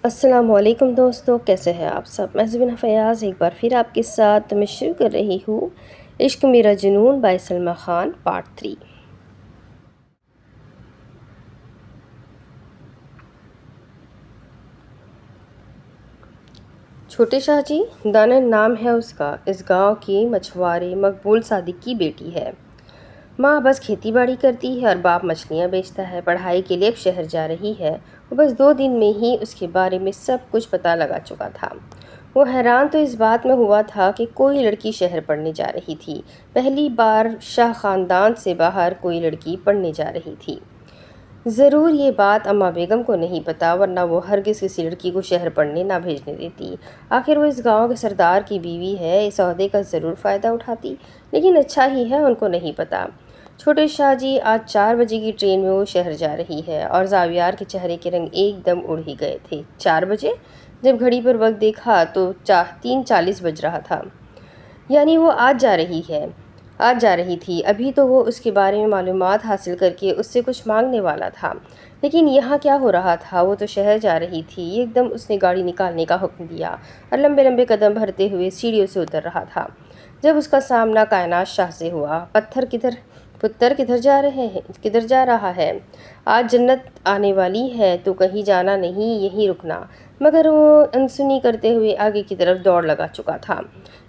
السلام علیکم دوستو، کیسے ہیں آپ سب؟ میں زبینہ فیاض ایک بار پھر آپ کے ساتھ میں شروع کر رہی ہوں عشق میرا جنون بائی سلمیٰ خان پارٹ 3۔ چھوٹے شاہ جی، دانن نام ہے اس کا، اس گاؤں کی مچھوارے مقبول صادق کی بیٹی ہے۔ ماں بس کھیتی باڑی کرتی ہے اور باپ مچھلیاں بیچتا ہے۔ پڑھائی کے لیے اب شہر جا رہی ہے۔ وہ بس 2 دن میں ہی اس کے بارے میں سب کچھ پتہ لگا چکا تھا۔ وہ حیران تو اس بات میں ہوا تھا کہ کوئی لڑکی شہر پڑھنے جا رہی تھی۔ پہلی بار شاہ خاندان سے باہر کوئی لڑکی پڑھنے جا رہی تھی۔ ضرور یہ بات اماں بیگم کو نہیں پتہ، ورنہ وہ ہرگز کسی لڑکی کو شہر پڑھنے نہ بھیجنے دیتی۔ آخر وہ اس گاؤں کے سردار کی بیوی ہے، اس عہدے کا ضرور فائدہ اٹھاتی، لیکن اچھا ہی ہے ان کو نہیں پتہ۔ چھوٹے شاہ جی، آج 4 بجے کی ٹرین میں وہ شہر جا رہی ہے اور زاویار کے چہرے کے رنگ ایک دم اڑ ہی گئے تھے۔ 4 بجے؟ جب گھڑی پر وقت دیکھا تو 3:40 بج رہا تھا۔ یعنی وہ آج جا رہی تھی۔ ابھی تو وہ اس کے بارے میں معلومات حاصل کر کے اس سے کچھ مانگنے والا تھا، لیکن یہاں کیا ہو رہا تھا؟ وہ تو شہر جا رہی تھی۔ ایک دم اس نے گاڑی نکالنے کا حکم دیا اور لمبے لمبے قدم بھرتے ہوئے سیڑھیوں سے اتر رہا تھا، جب اس کا سامنا کائنات شاہ سے ہوا۔ پتر کدھر جا رہا ہے؟ آج جنت آنے والی ہے تو کہیں جانا نہیں، یہیں رکنا۔ مگر وہ انسنی کرتے ہوئے آگے کی طرف دوڑ لگا چکا تھا۔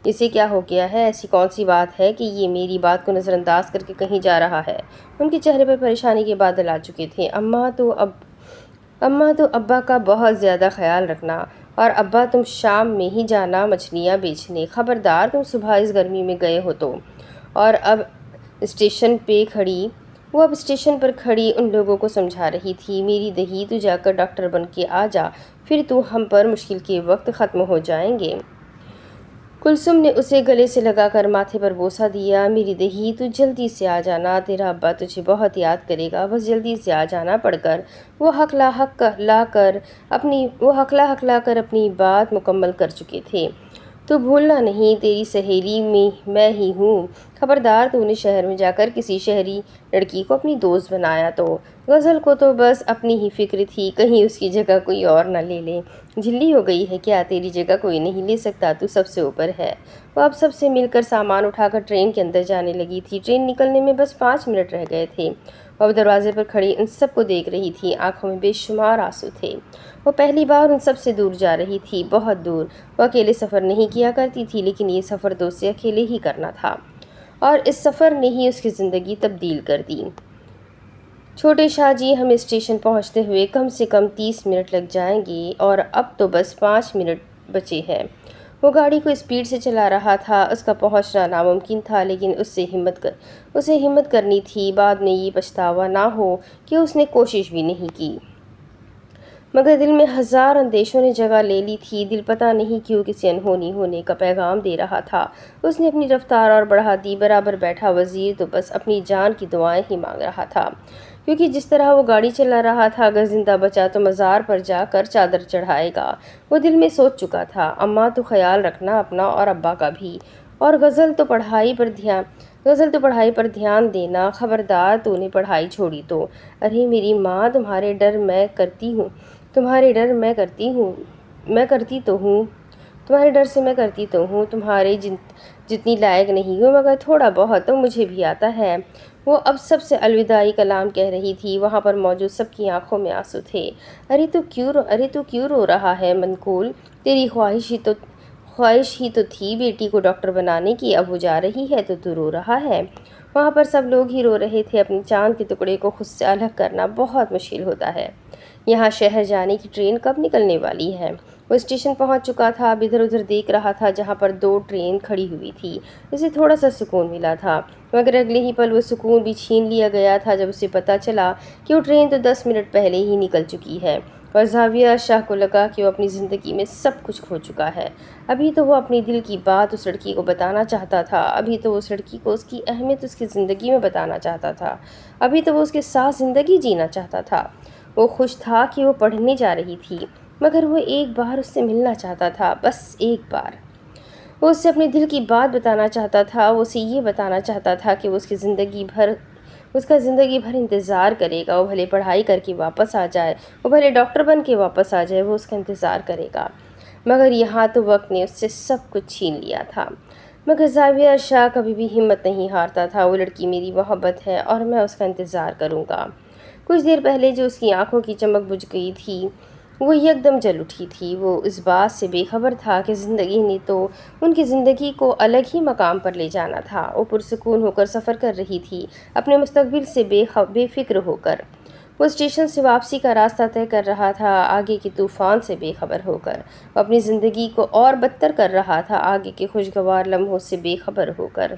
اسے کیا ہو گیا ہے؟ ایسی کون سی بات ہے کہ یہ میری بات کو نظر انداز کر کے کہیں جا رہا ہے؟ ان کے چہرے پر پریشانی کے بادل آ چکے تھے۔ اماں تو ابا کا بہت زیادہ خیال رکھنا، اور ابا تم شام میں ہی جانا مچھلیاں بیچنے۔ خبردار تم صبح اس گرمی میں گئے ہو تو۔ اور وہ اب اسٹیشن پر کھڑی ان لوگوں کو سمجھا رہی تھی، میری دہی تو جا کر ڈاکٹر بن کے آ جا، پھر تو ہم پر مشکل کے وقت ختم ہو جائیں گے۔ کلثوم نے اسے گلے سے لگا کر ماتھے پر بوسہ دیا۔ میری دہی تو جلدی سے آ جانا، تیرا ابا تجھے بہت یاد کرے گا، بس جلدی سے آ جانا۔ پڑھ کر وہ ہکلا ہکلا کر اپنی بات مکمل کر چکے تھے۔ تو بھولنا نہیں، تیری سہیلی میں ہی ہوں۔ خبردار تو نے شہر میں جا کر کسی شہری لڑکی کو اپنی دوست بنایا تو۔ غزل کو تو بس اپنی ہی فکر تھی، کہیں اس کی جگہ کوئی اور نہ لے لے۔ جھلی ہو گئی ہے کیا؟ تیری جگہ کوئی نہیں لے سکتا، تو سب سے اوپر ہے۔ وہ اب سب سے مل کر سامان اٹھا کر ٹرین کے اندر جانے لگی تھی۔ ٹرین نکلنے میں بس 5 منٹ رہ گئے تھے۔ وہ اب دروازے پر کھڑی ان سب کو دیکھ رہی تھی، آنکھوں میں بے شمار آنسو تھے۔ وہ پہلی بار ان سب سے دور جا رہی تھی، بہت دور۔ وہ اکیلے سفر نہیں کیا کرتی تھی، لیکن یہ سفر تو اسے اکیلے ہی کرنا تھا، اور اس سفر نے ہی اس کی زندگی تبدیل کر دی۔ چھوٹے شاہ جی، ہمیں اسٹیشن پہنچتے ہوئے کم سے کم 30 منٹ لگ جائیں گے، اور اب تو بس 5 منٹ بچے ہیں۔ وہ گاڑی کو اسپیڈ سے چلا رہا تھا۔ اس کا پہنچنا ناممکن تھا، لیکن اسے ہمت کرنی تھی، بعد میں یہ پچھتاوا نہ ہو کہ اس نے کوشش بھی نہیں کی۔ مگر دل میں 1000 اندیشوں نے جگہ لے لی تھی۔ دل پتہ نہیں کیوں کسی انہونی ہونے کا پیغام دے رہا تھا۔ اس نے اپنی رفتار اور بڑھا دی۔ برابر بیٹھا وزیر تو بس اپنی جان کی دعائیں ہی مانگ رہا تھا، کیونکہ جس طرح وہ گاڑی چلا رہا تھا، اگر زندہ بچا تو مزار پر جا کر چادر چڑھائے گا۔ وہ دل میں سوچ چکا تھا، اماں تو خیال رکھنا اپنا اور ابا کا بھی، اور غزل تو پڑھائی پر دھیان دینا۔ خبردار تو نے پڑھائی چھوڑی تو۔ ارے میری ماں، تمہارے ڈر سے میں کرتی تو ہوں، تمہارے جتنی لائق نہیں ہوں، مگر تھوڑا بہت تو مجھے بھی آتا ہے۔ وہ اب سب سے الوداعی کلام کہہ رہی تھی۔ وہاں پر موجود سب کی آنکھوں میں آنسو تھے۔ ارے تو کیوں رو رہا ہے منقول؟ تیری خواہش ہی تو تھی بیٹی کو ڈاکٹر بنانے کی، اب وہ جا رہی ہے تو رو رہا ہے۔ وہاں پر سب لوگ ہی رو رہے تھے۔ اپنے چاند کے ٹکڑے کو خود سے الگ کرنا بہت مشکل ہوتا ہے۔ یہاں شہر جانے کی ٹرین کب نکلنے والی ہے؟ وہ اسٹیشن پہنچ چکا تھا، اب ادھر ادھر دیکھ رہا تھا، جہاں پر 2 ٹرین کھڑی ہوئی تھی۔ اسے تھوڑا سا سکون ملا تھا، مگر اگلے ہی پل وہ سکون بھی چھین لیا گیا تھا، جب اسے پتہ چلا کہ وہ ٹرین تو 10 منٹ پہلے ہی نکل چکی ہے، اور زاویہ شاہ کو لگا کہ وہ اپنی زندگی میں سب کچھ کھو چکا ہے۔ ابھی تو وہ اپنی دل کی بات اس لڑکی کو بتانا چاہتا تھا، ابھی تو وہ اس لڑکی کو اس کی اہمیت اس کی زندگی میں بتانا چاہتا تھا، ابھی تو وہ اس کے ساتھ زندگی جینا چاہتا تھا۔ وہ خوش تھا کہ وہ پڑھنے جا رہی تھی، مگر وہ ایک بار اس سے ملنا چاہتا تھا، بس ایک بار۔ وہ اس سے اپنے دل کی بات بتانا چاہتا تھا، وہ اسے یہ بتانا چاہتا تھا کہ وہ اس کی زندگی بھر اس کا زندگی بھر انتظار کرے گا۔ وہ بھلے پڑھائی کر کے واپس آ جائے، وہ بھلے ڈاکٹر بن کے واپس آ جائے، وہ اس کا انتظار کرے گا۔ مگر یہاں تو وقت نے اس سے سب کچھ چھین لیا تھا۔ مگر زاویہ شاہ کبھی بھی ہمت نہیں ہارتا تھا۔ وہ لڑکی میری محبت ہے اور میں اس کا انتظار کروں گا۔ کچھ دیر پہلے جو اس کی آنکھوں کی چمک بجھ گئی تھی وہ یکدم جل اٹھی تھی۔ وہ اس بات سے بے خبر تھا کہ زندگی نے تو ان کی زندگی کو الگ ہی مقام پر لے جانا تھا۔ وہ پرسکون ہو کر سفر کر رہی تھی، اپنے مستقبل سے بے فکر ہو کر۔ وہ اسٹیشن سے واپسی کا راستہ طے کر رہا تھا، آگے کے طوفان سے بے خبر ہو کر۔ وہ اپنی زندگی کو اور بدتر کر رہا تھا، آگے کے خوشگوار لمحوں سے بے خبر ہو کر۔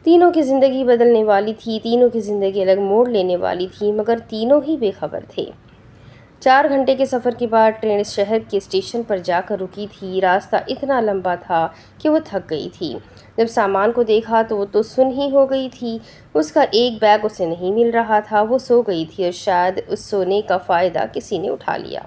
تینوں کی زندگی بدلنے والی تھی، تینوں کی زندگی الگ موڑ لینے والی تھی، مگر تینوں ہی بے خبر تھے۔ 4 گھنٹے کے سفر کے بعد ٹرین اس شہر کے اسٹیشن پر جا کر رکی تھی۔ راستہ اتنا لمبا تھا کہ وہ تھک گئی تھی۔ جب سامان کو دیکھا تو وہ تو سن ہی ہو گئی تھی۔ اس کا ایک بیگ اسے نہیں مل رہا تھا۔ وہ سو گئی تھی اور شاید اس سونے کا فائدہ کسی نے اٹھا لیا۔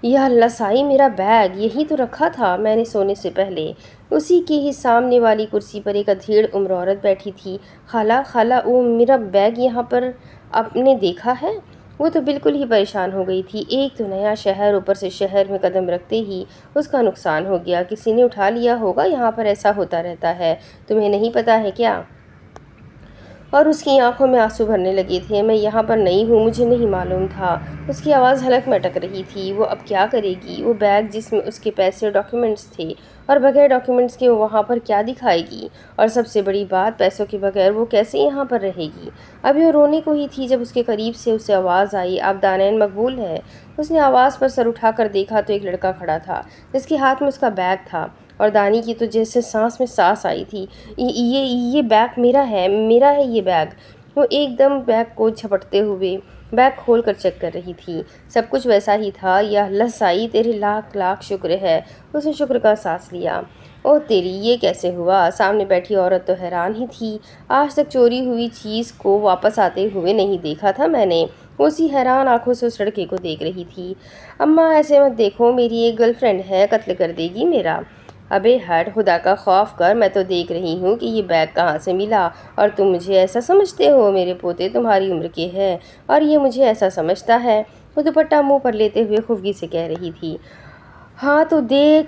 یا اللہ سائی، میرا بیگ یہی تو رکھا تھا میں نے سونے سے پہلے۔ اسی کے ہی سامنے والی کرسی پر ایک ادھیڑ عمر عورت بیٹھی تھی۔ خالہ وہ میرا بیگ یہاں پر آپ نے دیکھا ہے؟ وہ تو بالکل ہی پریشان ہو گئی تھی۔ ایک تو نیا شہر، اوپر سے شہر میں قدم رکھتے ہی اس کا نقصان ہو گیا، کسی نے اٹھا لیا ہوگا، یہاں پر ایسا ہوتا رہتا ہے، تمہیں نہیں پتہ ہے کیا؟ اور اس کی آنکھوں میں آنسو بھرنے لگے تھے۔ میں یہاں پر نئی ہوں، مجھے نہیں معلوم تھا۔ اس کی آواز حلق میں اٹک رہی تھی۔ وہ اب کیا کرے گی؟ وہ بیگ جس میں اس کے پیسے اور ڈاکیومنٹس تھے، اور بغیر ڈاکیومنٹس کے وہ وہاں پر کیا دکھائے گی؟ اور سب سے بڑی بات، پیسوں کے بغیر وہ کیسے یہاں پر رہے گی؟ ابھی وہ رونے کو ہی تھی جب اس کے قریب سے اسے آواز آئی، آپ دانین مقبول ہے؟ اس نے آواز پر سر اٹھا کر دیکھا تو ایک لڑکا کھڑا تھا جس کے ہاتھ میں اس کا بیگ تھا، اور دانی کی تو جیسے سانس میں سانس آئی تھی۔ یہ بیگ میرا ہے یہ بیگ۔ وہ ایک دم بیگ کو جھپٹتے ہوئے بیگ کھول کر چیک کر رہی تھی۔ سب کچھ ویسا ہی تھا۔ یا اللہ سائی، تیرے لاکھ لاکھ شکر ہے۔ اس نے شکر کا سانس لیا۔ او تیری، یہ کیسے ہوا؟ سامنے بیٹھی عورت تو حیران ہی تھی۔ آج تک چوری ہوئی چیز کو واپس آتے ہوئے نہیں دیکھا تھا میں نے۔ وہ اسی حیران آنکھوں سے اس لڑکے کو دیکھ رہی تھی۔ اماں ایسے مت دیکھو، میری ایک گرل فرینڈ ہے، قتل کر دے گی میرا۔ ابے ہٹ، خدا کا خوف کر، میں تو دیکھ رہی ہوں کہ یہ بیگ کہاں سے ملا، اور تم مجھے ایسا سمجھتے ہو؟ میرے پوتے تمہاری عمر کے ہیں اور یہ مجھے ایسا سمجھتا ہے؟ وہ دوپٹہ منہ پر لیتے ہوئے خفگی سے کہہ رہی تھی۔ ہاں تو دے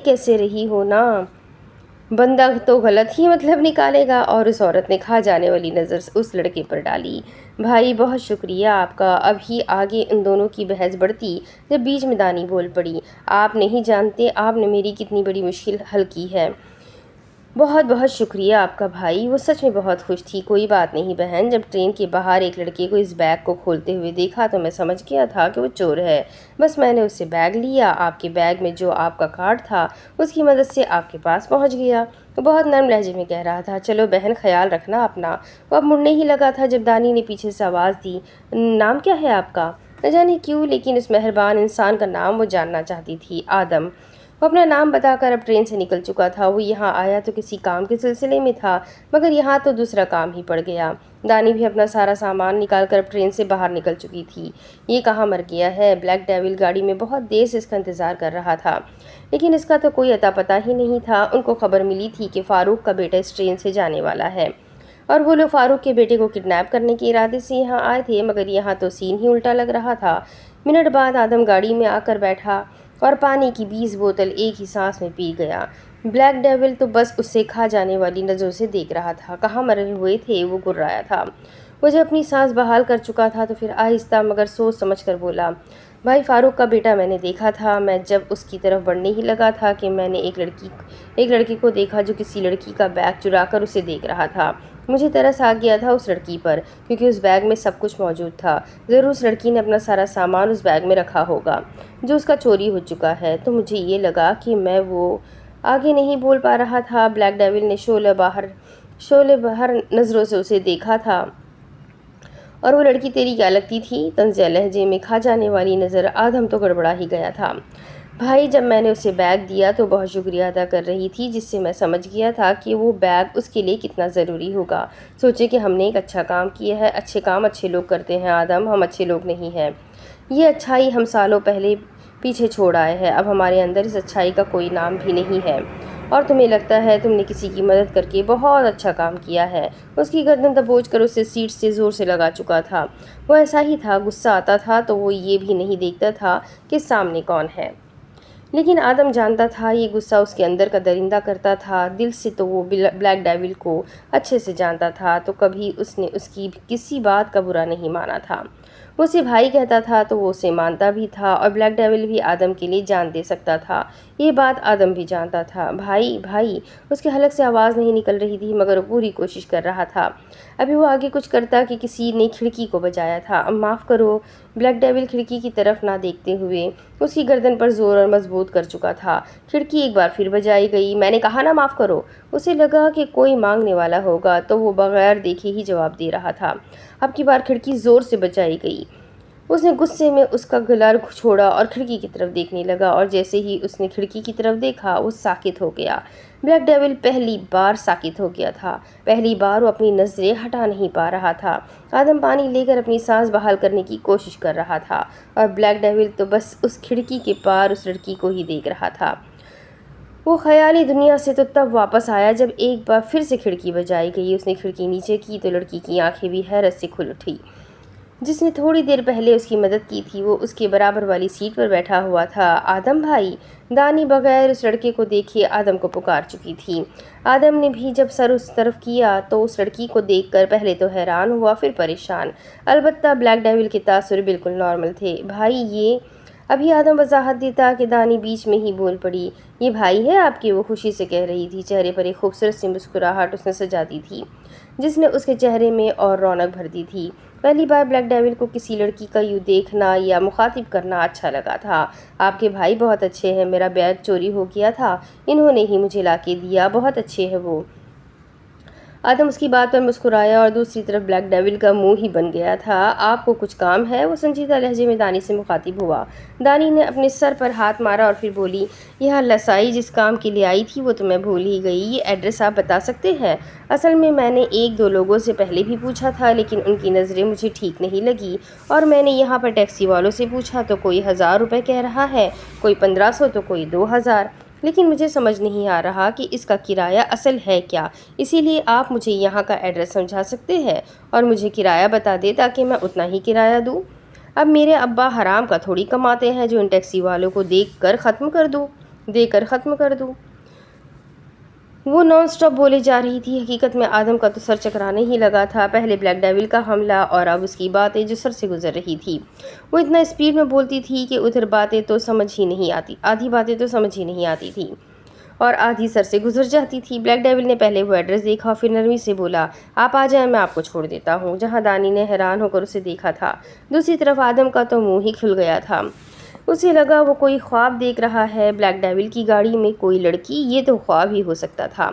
کیسے رہی ہو نا، بندہ تو غلط ہی مطلب نکالے گا۔ اور اس عورت نے کھا جانے والی نظر اس لڑکے پر ڈالی۔ بھائی بہت شکریہ آپ کا۔ اب ہی آگے ان دونوں کی بحث بڑھتی جب بیچ میں دانی بول پڑی۔ آپ نہیں جانتے آپ نے میری کتنی بڑی مشکل حل کی ہے۔ بہت بہت شکریہ آپ کا بھائی۔ وہ سچ میں بہت خوش تھی۔ کوئی بات نہیں بہن، جب ٹرین کے باہر ایک لڑکے کو اس بیگ کو کھولتے ہوئے دیکھا تو میں سمجھ گیا تھا کہ وہ چور ہے۔ بس میں نے اس سے بیگ لیا، آپ کے بیگ میں جو آپ کا کارڈ تھا اس کی مدد سے آپ کے پاس پہنچ گیا۔ وہ بہت نرم لہجے میں کہہ رہا تھا۔ چلو بہن، خیال رکھنا اپنا۔ وہ اب مڑنے ہی لگا تھا جب دانی نے پیچھے سے آواز دی، نام کیا ہے آپ کا؟ نہ جانے کیوں، لیکن اس مہربان انسان کا نام وہ جاننا چاہتی تھی، آدم۔ وہ اپنا نام بتا کر اب ٹرین سے نکل چکا تھا۔ وہ یہاں آیا تو کسی کام کے سلسلے میں تھا، مگر یہاں تو دوسرا کام ہی پڑ گیا۔ دانی بھی اپنا سارا سامان نکال کر اب ٹرین سے باہر نکل چکی تھی۔ یہ کہاں مر گیا ہے؟ بلیک ڈیول گاڑی میں بہت دیر سے اس کا انتظار کر رہا تھا، لیکن اس کا تو کوئی اتا پتہ ہی نہیں تھا۔ ان کو خبر ملی تھی کہ فاروق کا بیٹا اس ٹرین سے جانے والا ہے، اور وہ لوگ فاروق کے بیٹے کو کڈنیپ کرنے کے ارادے سے یہاں آئے تھے، مگر یہاں تو سین ہی الٹا لگ رہا تھا۔ منٹ بعد آدم گاڑی میں آ کر بیٹھا اور پانی کی 20 بوتل ایک ہی سانس میں پی گیا۔ بلیک ڈیول تو بس اسے کھا جانے والی نظروں سے دیکھ رہا تھا۔ کہاں مرے ہوئے تھے؟ وہ گرایا تھا۔ وہ جب اپنی سانس بحال کر چکا تھا تو پھر آہستہ مگر سوچ سمجھ کر بولا، بھائی فاروق کا بیٹا میں نے دیکھا تھا۔ میں جب اس کی طرف بڑھنے ہی لگا تھا کہ میں نے ایک لڑکی کو دیکھا جو کسی لڑکی کا بیگ چرا کر اسے دیکھ رہا تھا۔ مجھے ترس آ گیا تھا اس لڑکی پر، کیونکہ اس بیگ میں سب کچھ موجود تھا۔ ضرور اس لڑکی نے اپنا سارا سامان اس بیگ میں رکھا ہوگا جو اس کا چوری ہو چکا ہے۔ تو مجھے یہ لگا کہ میں وہ آگے نہیں بول پا رہا تھا۔ بلیک ڈیول نے شعلہ بہر نظروں سے اسے دیکھا تھا۔ اور وہ لڑکی تیری کیا لگتی تھی؟ طنزیہ لہجے میں کھا جانے والی نظر آدم تو گڑبڑا ہی گیا تھا۔ بھائی جب میں نے اسے بیگ دیا تو بہت شکریہ ادا کر رہی تھی، جس سے میں سمجھ گیا تھا کہ وہ بیگ اس کے لیے کتنا ضروری ہوگا۔ سوچے کہ ہم نے ایک اچھا کام کیا ہے۔ اچھے کام اچھے لوگ کرتے ہیں آدم، ہم اچھے لوگ نہیں ہیں۔ یہ اچھائی ہم سالوں پہلے پیچھے چھوڑ آئے ہیں، اب ہمارے اندر اس اچھائی کا کوئی نام بھی نہیں ہے۔ اور تمہیں لگتا ہے تم نے کسی کی مدد کر کے بہت اچھا کام کیا ہے۔ اس کی گردن دبوچ کر اسے سیٹ سے زور سے لگا چکا تھا۔ وہ ایسا ہی تھا، غصہ آتا تھا تو وہ یہ بھی نہیں دیکھتا تھا کہ سامنے کون ہے۔ لیکن آدم جانتا تھا یہ غصہ اس کے اندر کا درندہ کرتا تھا۔ دل سے تو وہ بلیک ڈیول کو اچھے سے جانتا تھا، تو کبھی اس نے اس کی کسی بات کا برا نہیں مانا تھا۔ وہ اسے بھائی کہتا تھا تو وہ اسے مانتا بھی تھا، اور بلیک ڈیول بھی آدم کے لیے جان دے سکتا تھا۔ یہ بات آدم بھی جانتا تھا۔ بھائی بھائی، اس کے حلق سے آواز نہیں نکل رہی تھی، مگر وہ پوری کوشش کر رہا تھا۔ ابھی وہ آگے کچھ کرتا کہ کسی نے کھڑکی کو بجایا تھا۔ معاف کرو۔ بلیک ڈیول کھڑکی کی طرف نہ دیکھتے ہوئے اس کی گردن پر زور اور مضبوط کر چکا تھا۔ کھڑکی ایک بار پھر بجائی گئی۔ میں نے کہا نا معاف کرو۔ اسے لگا کہ کوئی مانگنے والا ہوگا تو وہ بغیر دیکھے ہی جواب دے رہا تھا۔ اب کی بار کھڑکی زور سے بجائی گئی۔ اس نے غصے میں اس کا گلا چھوڑا اور کھڑکی کی طرف دیکھنے لگا، اور جیسے ہی اس نے کھڑکی کی طرف دیکھا وہ ساکت ہو گیا۔ بلیک ڈیول پہلی بار ساکت ہو گیا تھا۔ پہلی بار وہ اپنی نظریں ہٹا نہیں پا رہا تھا۔ آدم پانی لے کر اپنی سانس بحال کرنے کی کوشش کر رہا تھا، اور بلیک ڈیول تو بس اس کھڑکی کے پار اس لڑکی کو ہی دیکھ رہا تھا۔ وہ خیالی دنیا سے تو تب واپس آیا جب ایک بار پھر سے کھڑکی بجائی گئی۔ اس نے کھڑکی نیچے کی تو لڑکی کی آنکھیں بھی حیرت سے کھل اٹھی۔ جس نے تھوڑی دیر پہلے اس کی مدد کی تھی وہ اس کے برابر والی سیٹ پر بیٹھا ہوا تھا۔ آدم بھائی! دانی بغیر اس لڑکے کو دیکھے آدم کو پکار چکی تھی۔ آدم نے بھی جب سر اس طرف کیا تو اس لڑکی کو دیکھ کر پہلے تو حیران ہوا، پھر پریشان۔ البتہ بلیک ڈیول کے تاثر بالکل نارمل تھے۔ بھائی یہ… ابھی آدم وضاحت دیتا کہ دانی بیچ میں ہی بول پڑی۔ یہ بھائی ہے آپ کے؟ وہ خوشی سے کہہ رہی تھی۔ چہرے پر ایک خوبصورت سی مسکراہٹ اس نے سجا دی تھی، جس نے اس کے چہرے میں اور رونق بھر دی تھی۔ پہلی بار بلیک ڈیول کو کسی لڑکی کا یوں دیکھنا یا مخاطب کرنا اچھا لگا تھا۔ آپ کے بھائی بہت اچھے ہیں۔ میرا بیگ چوری ہو گیا تھا، انہوں نے ہی مجھے لا کے دیا۔ بہت اچھے ہیں وہ۔ آدم اس کی بات پر مسکرایا، اور دوسری طرف بلیک ڈیول کا منہ ہی بن گیا تھا۔ آپ کو کچھ کام ہے؟ وہ سنجیدہ لہجے میں دانی سے مخاطب ہوا۔ دانی نے اپنے سر پر ہاتھ مارا اور پھر بولی، یہ اللہ سائی جس کام کے لیے آئی تھی وہ تو میں بھول ہی گئی۔ یہ ایڈریس آپ بتا سکتے ہیں؟ اصل میں میں نے ایک دو لوگوں سے پہلے بھی پوچھا تھا، لیکن ان کی نظریں مجھے ٹھیک نہیں لگی، اور میں نے یہاں پر ٹیکسی والوں سے پوچھا تو کوئی 1000 روپے کہہ رہا ہے، کوئی 1500 تو کوئی 2000، لیکن مجھے سمجھ نہیں آ رہا کہ اس کا کرایہ اصل ہے کیا۔ اسی لیے آپ مجھے یہاں کا ایڈریس سمجھا سکتے ہیں اور مجھے کرایہ بتا دیں تاکہ میں اتنا ہی کرایہ دوں۔ اب میرے ابا حرام کا تھوڑی کماتے ہیں جو ان ٹیکسی والوں کو دے کر ختم کر دوں۔ وہ نان سٹاپ بولے جا رہی تھی۔ حقیقت میں آدم کا تو سر چکرانے ہی لگا تھا، پہلے بلیک ڈیول کا حملہ اور اب اس کی باتیں جو سر سے گزر رہی تھی۔ وہ اتنا اسپیڈ میں بولتی تھی کہ ادھر باتیں تو سمجھ ہی نہیں آتی، آدھی باتیں تو سمجھ ہی نہیں آتی تھی اور آدھی سر سے گزر جاتی تھی۔ بلیک ڈیول نے پہلے وہ ایڈریس دیکھا، پھر نرمی سے بولا، آپ آ جائیں، میں آپ کو چھوڑ دیتا ہوں۔ جہاں دانی نے حیران ہو کر اسے دیکھا تھا، دوسری طرف آدم کا تو منہ ہی کھل گیا تھا۔ اسے لگا وہ کوئی خواب دیکھ رہا ہے۔ بلیک ڈیول کی گاڑی میں کوئی لڑکی، یہ تو خواب ہی ہو سکتا تھا۔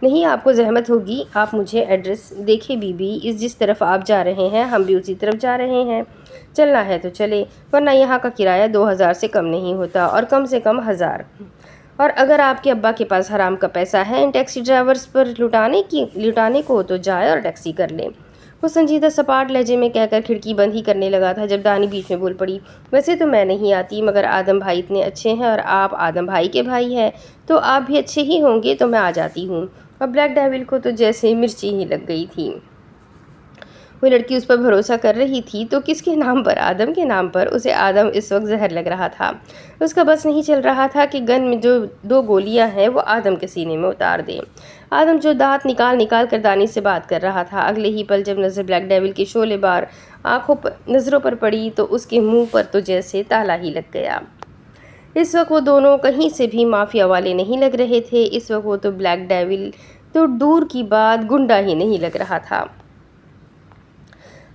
نہیں، آپ کو زحمت ہوگی، آپ مجھے ایڈریس دیکھیں بی بی، جس طرف آپ جا رہے ہیں ہم بھی اسی طرف جا رہے ہیں۔ چلنا ہے تو چلے، ورنہ یہاں کا کرایہ 2000 سے کم نہیں ہوتا، اور کم سے کم 1000۔ اور اگر آپ کے ابا کے پاس حرام کا پیسہ ہے ان ٹیکسی ڈرائیورز پر لٹانے کو تو جائے اور ٹیکسی کر لیں۔ وہ سنجیدہ سپاٹ لہجے میں کہہ کر کھڑکی بند ہی کرنے لگا تھا جب دانی بیچ میں بول پڑی، ویسے تو میں نہیں آتی، مگر آدم بھائی اتنے اچھے ہیں اور آپ آدم بھائی کے بھائی ہیں تو آپ بھی اچھے ہی ہوں گے، تو میں آ جاتی ہوں۔ اور بلیک ڈیول کو تو جیسے مرچی ہی لگ گئی تھی۔ وہ لڑکی اس پر بھروسہ کر رہی تھی تو کس کے نام پر؟ آدم کے نام پر۔ اسے آدم اس وقت زہر لگ رہا تھا۔ اس کا بس نہیں چل رہا تھا کہ گن میں جو 2 گولیاں ہیں وہ آدم کے سینے میں اتار دے۔ آدم جو دانت نکال کر دانی سے بات کر رہا تھا، اگلے ہی پل جب نظر بلیک ڈیول کے شعلے بار نظروں پر پڑی تو اس کے منہ پر تو جیسے تالا ہی لگ گیا۔ اس وقت وہ دونوں کہیں سے بھی مافیا والے نہیں لگ رہے تھے۔ اس وقت وہ تو بلیک ڈیول تو دور کی بات گنڈا ہی نہیں لگ رہا تھا۔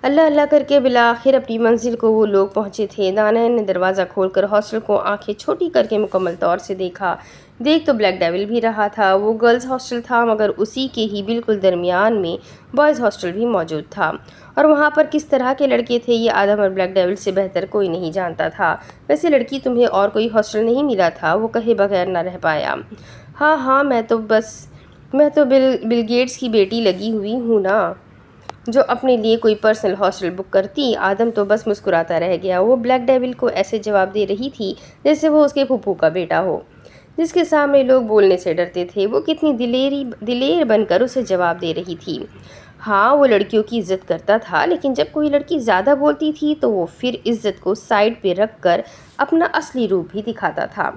اللہ اللہ کر کے بالآخر اپنی منزل کو وہ لوگ پہنچے تھے۔ دانا نے دروازہ کھول کر ہاسٹل کو آنکھیں چھوٹی کر کے مکمل طور سے دیکھا۔ دیکھ تو بلیک ڈیول بھی رہا تھا۔ وہ گرلز ہاسٹل تھا، مگر اسی کے ہی بالکل درمیان میں بوائز ہاسٹل بھی موجود تھا، اور وہاں پر کس طرح کے لڑکے تھے یہ آدم اور بلیک ڈیول سے بہتر کوئی نہیں جانتا تھا۔ ویسے لڑکی تمہیں اور کوئی ہاسٹل نہیں ملا تھا؟ وہ کہے بغیر نہ رہ پایا۔ ہاں میں تو بل گیٹس کی بیٹی لگی ہوئی ہوں نا، جو اپنے لیے کوئی پرسنل ہاسٹل بک کرتی۔ آدم تو بس مسکراتا رہ گیا۔ وہ بلیک ڈیول کو ایسے جواب دے رہی تھی جیسے وہ اس کے پھپھو کا بیٹا ہو۔ جس کے سامنے لوگ بولنے سے ڈرتے تھے، وہ کتنی دلیر بن کر اسے جواب دے رہی تھی۔ ہاں، وہ لڑکیوں کی عزت کرتا تھا، لیکن جب کوئی لڑکی زیادہ بولتی تھی تو وہ پھر عزت کو سائڈ پہ رکھ کر اپنا اصلی روپ بھی دکھاتا تھا۔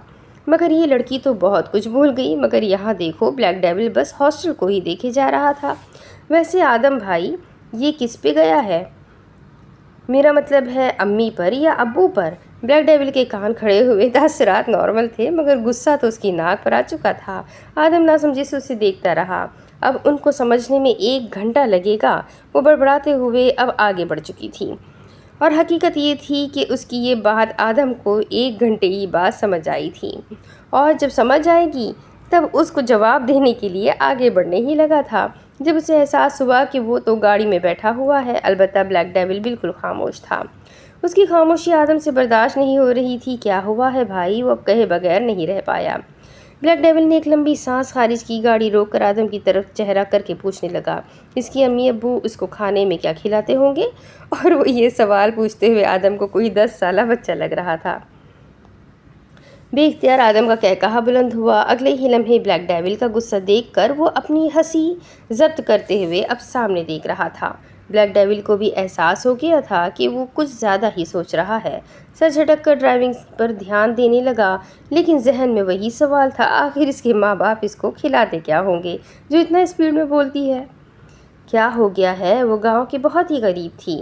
مگر یہ لڑکی تو بہت کچھ بھول گئی۔ مگر یہاں دیکھو، بلیک ڈیول بس ہاسٹل کو ہی دیکھے جا رہا تھا۔ ویسے آدم بھائی، یہ کس پہ گیا ہے؟ میرا مطلب ہے امی پر یا ابو پر؟ بلیک ڈیول کے کان کھڑے ہوئے، تاثرات نارمل تھے مگر غصہ تو اس کی ناک پر آ چکا تھا۔ آدم نہ سمجھے سے اسے دیکھتا رہا۔ اب ان کو سمجھنے میں 1 گھنٹہ لگے گا۔ وہ بڑبڑاتے ہوئے اب آگے بڑھ چکی تھی، اور حقیقت یہ تھی کہ اس کی یہ بات آدم کو 1 گھنٹے ہی بعد سمجھ آئی تھی، اور جب سمجھ آئے گی تب اس کو جواب دینے کے لیے آگے بڑھنے ہی لگا تھا۔ جب اسے احساس ہوا کہ وہ تو گاڑی میں بیٹھا ہوا ہے، البتہ بلیک ڈیول بالکل خاموش تھا۔ اس کی خاموشی آدم سے برداشت نہیں ہو رہی تھی۔ کیا ہوا ہے بھائی؟ وہ اب کہے بغیر نہیں رہ پایا۔ بلیک ڈیول نے ایک لمبی سانس خارج کی، گاڑی روک کر آدم کی طرف چہرہ کر کے پوچھنے لگا، اس کی امی ابو اس کو کھانے میں کیا کھلاتے ہوں گے؟ اور وہ یہ سوال پوچھتے ہوئے آدم کو کوئی 10 سالہ بچہ لگ رہا تھا۔ بے اختیار آدم کا قہقہا بلند ہوا۔ اگلے ہی لمحے بلیک ڈیول کا غصہ دیکھ کر وہ اپنی ہنسی ضبط کرتے ہوئے اب سامنے دیکھ رہا تھا۔ بلیک ڈیول کو بھی احساس ہو گیا تھا کہ وہ کچھ زیادہ ہی سوچ رہا ہے۔ سر جھٹک کر ڈرائیونگ پر دھیان دینے لگا، لیکن ذہن میں وہی سوال تھا، آخر اس کے ماں باپ اس کو کھلاتے کیا ہوں گے جو اتنا اسپیڈ میں بولتی ہے؟ کیا ہو گیا ہے؟ وہ گاؤں کے بہت ہی قریب تھی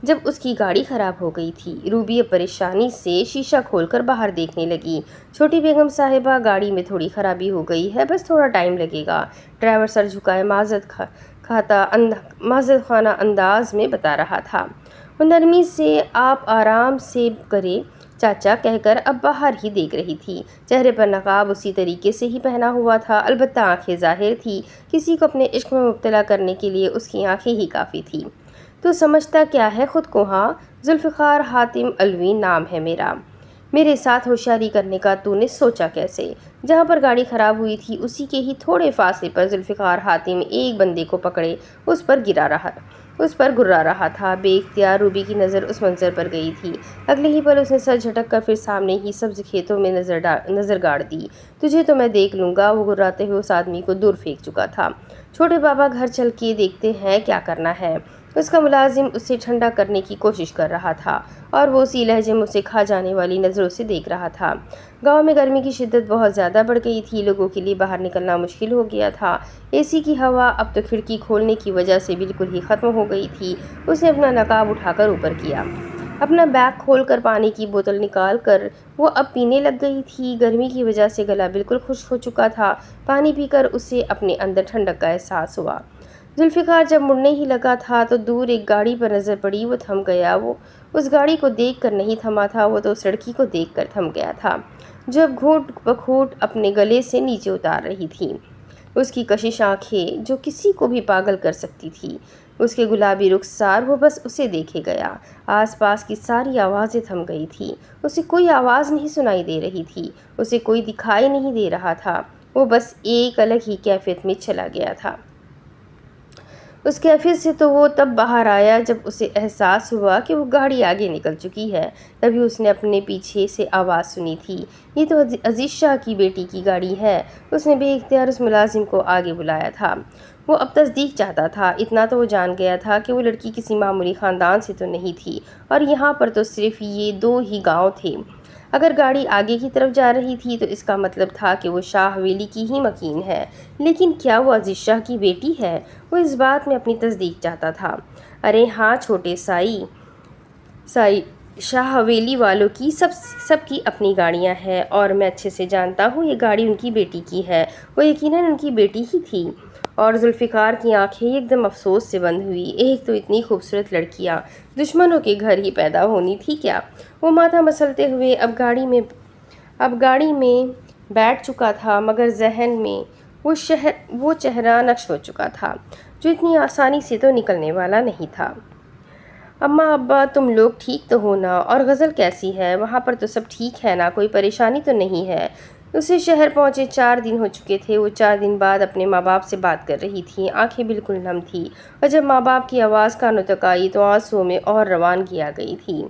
جب اس کی گاڑی خراب ہو گئی تھی۔ روبی پریشانی سے شیشہ کھول کر باہر دیکھنے لگی۔ چھوٹی بیگم صاحبہ، گاڑی میں تھوڑی خرابی ہو گئی ہے، بس تھوڑا ٹائم لگے گا۔ ڈرائیور سر جھکائے معذرت خانہ انداز میں بتا رہا تھا۔ وہ نرمی سے آپ آرام سے کرے چاچا کہہ کر اب باہر ہی دیکھ رہی تھی۔ چہرے پر نقاب اسی طریقے سے ہی پہنا ہوا تھا، البتہ آنکھیں ظاہر تھی۔ کسی کو اپنے عشق میں مبتلا کرنے کے لیے اس کی آنکھیں ہی کافی تھی۔ تو سمجھتا کیا ہے خود کو؟ ہاں، ذوالفقار حاتم علوی نام ہے میرا۔ میرے ساتھ ہوشیاری کرنے کا تو نے سوچا کیسے؟ جہاں پر گاڑی خراب ہوئی تھی اسی کے ہی تھوڑے فاصلے پر ذوالفقار حاتم ایک بندے کو پکڑے اس پر گرا رہا تھا۔ بے اختیار روبی کی نظر اس منظر پر گئی تھی۔ اگلے ہی پل اس نے سر جھٹک کر پھر سامنے ہی سبز کھیتوں میں نظر گاڑ دی۔ تجھے تو میں دیکھ لوں گا۔ وہ گراتے ہوئے اس آدمی کو دور پھینک چکا تھا۔ چھوٹے بابا گھر چل کے دیکھتے ہیں کیا کرنا ہے۔ اس کا ملازم اسے ٹھنڈا کرنے کی کوشش کر رہا تھا، اور وہ اسی لہجے میں اسے کھا جانے والی نظروں سے دیکھ رہا تھا۔ گاؤں میں گرمی کی شدت بہت زیادہ بڑھ گئی تھی، لوگوں کے لیے باہر نکلنا مشکل ہو گیا تھا۔ اے سی کی ہوا اب تو کھڑکی کھولنے کی وجہ سے بالکل ہی ختم ہو گئی تھی۔ اس نے اپنا نقاب اٹھا کر اوپر کیا، اپنا بیگ کھول کر پانی کی بوتل نکال کر وہ اب پینے لگ گئی تھی۔ گرمی کی وجہ سے گلا بالکل خشک ہو چکا تھا۔ پانی پی کر اسے اپنے اندر ٹھنڈک کا احساس ہوا۔ ذوالفقار جب مڑنے ہی لگا تھا تو دور ایک گاڑی پر نظر پڑی۔ وہ تھم گیا۔ وہ اس گاڑی کو دیکھ کر نہیں تھما تھا، وہ تو اس لڑکی کو دیکھ کر تھم گیا تھا جو اب گھونٹ بگھونٹ اپنے گلے سے نیچے اتار رہی تھی۔ اس کی کشش آنکھیں جو کسی کو بھی پاگل کر سکتی تھی، اس کے گلابی رخسار، وہ بس اسے دیکھے گیا۔ آس پاس کی ساری آوازیں تھم گئی تھیں۔ اسے کوئی آواز نہیں سنائی دے رہی تھی، اسے کوئی دکھائی نہیں دے رہا تھا۔ وہ بس ایک الگ ہی کیفیت میں چلا گیا تھا۔ اس کیفیت سے تو وہ تب باہر آیا جب اسے احساس ہوا کہ وہ گاڑی آگے نکل چکی ہے۔ تبھی اس نے اپنے پیچھے سے آواز سنی تھی، یہ تو عزیز شاہ کی بیٹی کی گاڑی ہے۔ اس نے بے اختیار اس ملازم کو آگے بلایا تھا۔ وہ اب تصدیق چاہتا تھا۔ اتنا تو وہ جان گیا تھا کہ وہ لڑکی کسی معمولی خاندان سے تو نہیں تھی، اور یہاں پر تو صرف یہ 2 ہی گاؤں تھے۔ اگر گاڑی آگے کی طرف جا رہی تھی تو اس کا مطلب تھا کہ وہ شاہ حویلی کی ہی مکین ہے، لیکن کیا وہ عزیز شاہ کی بیٹی ہے؟ وہ اس بات میں اپنی تصدیق چاہتا تھا۔ ارے ہاں چھوٹے سائی، شاہ حویلی والوں کی سب کی اپنی گاڑیاں ہیں، اور میں اچھے سے جانتا ہوں یہ گاڑی ان کی بیٹی کی ہے۔ وہ یقیناً ان کی بیٹی ہی تھی۔ اور ذوالفقار کی آنکھیں ایک دم افسوس سے بند ہوئی۔ ایک تو اتنی خوبصورت لڑکیاں دشمنوں کے گھر ہی پیدا ہونی تھی کیا؟ وہ ماتھا مسلتے ہوئے اب گاڑی میں بیٹھ چکا تھا، مگر ذہن میں وہ چہرہ نقش ہو چکا تھا جو اتنی آسانی سے تو نکلنے والا نہیں تھا۔ اماں ابا تم لوگ ٹھیک تو ہو نا؟ اور غزل کیسی ہے؟ وہاں پر تو سب ٹھیک ہے نا؟ کوئی پریشانی تو نہیں ہے؟ اسے شہر پہنچے 4 دن ہو چکے تھے۔ وہ 4 دن بعد اپنے ماں باپ سے بات کر رہی تھی، آنکھیں بالکل نم تھیں، اور جب ماں باپ کی آواز کانوں تک آئی تو آنسوؤں میں اور روانگی آ گئی تھی۔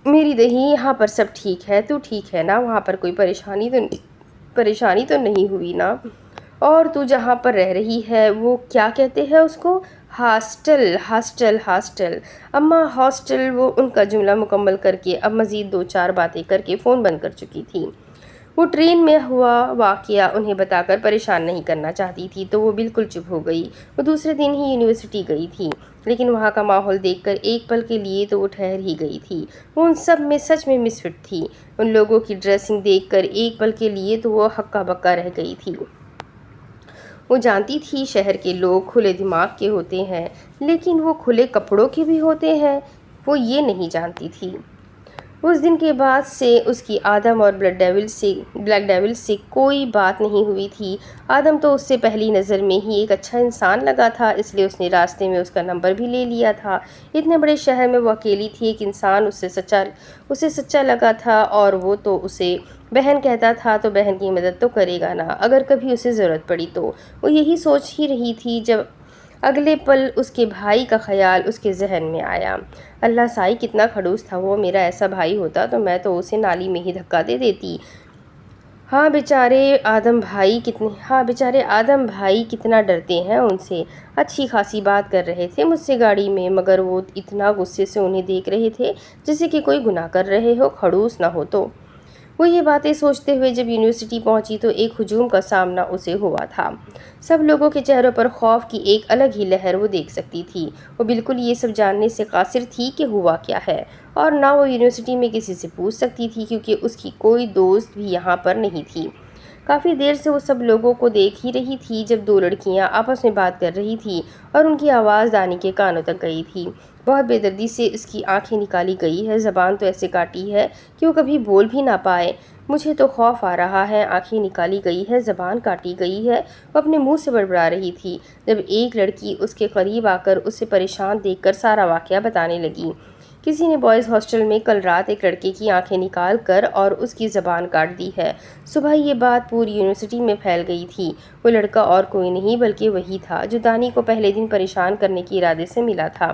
میری دہی، یہاں پر سب ٹھیک ہے، تو ٹھیک ہے نا؟ وہاں پر کوئی پریشانی تو نہیں؟ پریشانی تو نہیں ہوئی نا؟ اور تو جہاں پر رہ رہی ہے وہ کیا کہتے ہیں اس کو؟ ہاسٹل ہاسٹل ہاسٹل اماں ہاسٹل۔ وہ ان کا جملہ مکمل کر کے اب مزید 2-4 باتیں کر کے فون بند کر چکی تھی۔ وہ ٹرین میں ہوا واقعہ انہیں بتا کر پریشان نہیں کرنا چاہتی تھی تو وہ بالکل چپ ہو گئی۔ وہ دوسرے دن ہی یونیورسٹی گئی تھی، لیکن وہاں کا ماحول دیکھ کر ایک پل کے لیے تو وہ ٹھہر ہی گئی تھی۔ وہ ان سب میں سچ میں مس فٹ تھی۔ ان لوگوں کی ڈریسنگ دیکھ کر ایک پل کے لیے تو وہ ہکا بکا رہ گئی تھی۔ وہ جانتی تھی شہر کے لوگ کھلے دماغ کے ہوتے ہیں، لیکن وہ کھلے کپڑوں کے بھی ہوتے ہیں، وہ یہ نہیں جانتی تھی۔ اس دن کے بعد سے اس کی آدم اور بلیک ڈیول سے کوئی بات نہیں ہوئی تھی۔ آدم تو اس سے پہلی نظر میں ہی ایک اچھا انسان لگا تھا، اس لیے اس نے راستے میں اس کا نمبر بھی لے لیا تھا۔ اتنے بڑے شہر میں وہ اکیلی تھی، ایک انسان اسے سچا لگا تھا اور وہ تو اسے بہن کہتا تھا، تو بہن کی مدد تو کرے گا نا اگر کبھی اسے ضرورت پڑی تو۔ وہ یہی سوچ ہی رہی تھی جب اگلے پل اس کے بھائی کا خیال اس کے ذہن میں آیا۔ اللہ سائی کتنا کھڑوس تھا وہ، میرا ایسا بھائی ہوتا تو میں تو اسے نالی میں ہی دھکا دے دیتی۔ ہاں بیچارے آدم بھائی کتنا ڈرتے ہیں ان سے۔ اچھی خاصی بات کر رہے تھے مجھ سے گاڑی میں، مگر وہ اتنا غصے سے انہیں دیکھ رہے تھے جیسے کہ کوئی گناہ کر رہے ہو، کھڑوس نہ ہو تو۔ وہ یہ باتیں سوچتے ہوئے جب یونیورسٹی پہنچی تو ایک ہجوم کا سامنا اسے ہوا تھا۔ سب لوگوں کے چہروں پر خوف کی ایک الگ ہی لہر وہ دیکھ سکتی تھی۔ وہ بالکل یہ سب جاننے سے قاصر تھی کہ ہوا کیا ہے، اور نہ وہ یونیورسٹی میں کسی سے پوچھ سکتی تھی کیونکہ اس کی کوئی دوست بھی یہاں پر نہیں تھی۔ کافی دیر سے وہ سب لوگوں کو دیکھ ہی رہی تھی جب 2 لڑکیاں آپس میں بات کر رہی تھیں اور ان کی آواز دانی کے کانوں تک گئی تھی۔ بہت بے دردی سے اس کی آنکھیں نکالی گئی ہے، زبان تو ایسے کاٹی ہے کہ وہ کبھی بول بھی نہ پائے۔ مجھے تو خوف آ رہا ہے، آنکھیں نکالی گئی ہے، زبان کاٹی گئی ہے، وہ اپنے منہ سے بڑبڑا رہی تھی جب ایک لڑکی اس کے قریب آ کر اسے پریشان دیکھ کر سارا واقعہ بتانے لگی۔ کسی نے بوائز ہاسٹل میں کل رات ایک لڑکے کی آنکھیں نکال کر اور اس کی زبان کاٹ دی ہے۔ صبح یہ بات پوری یونیورسٹی میں پھیل گئی تھی۔ وہ لڑکا اور کوئی نہیں بلکہ وہی تھا جو دانی کو پہلے دن پریشان کرنے کے ارادے سے ملا تھا۔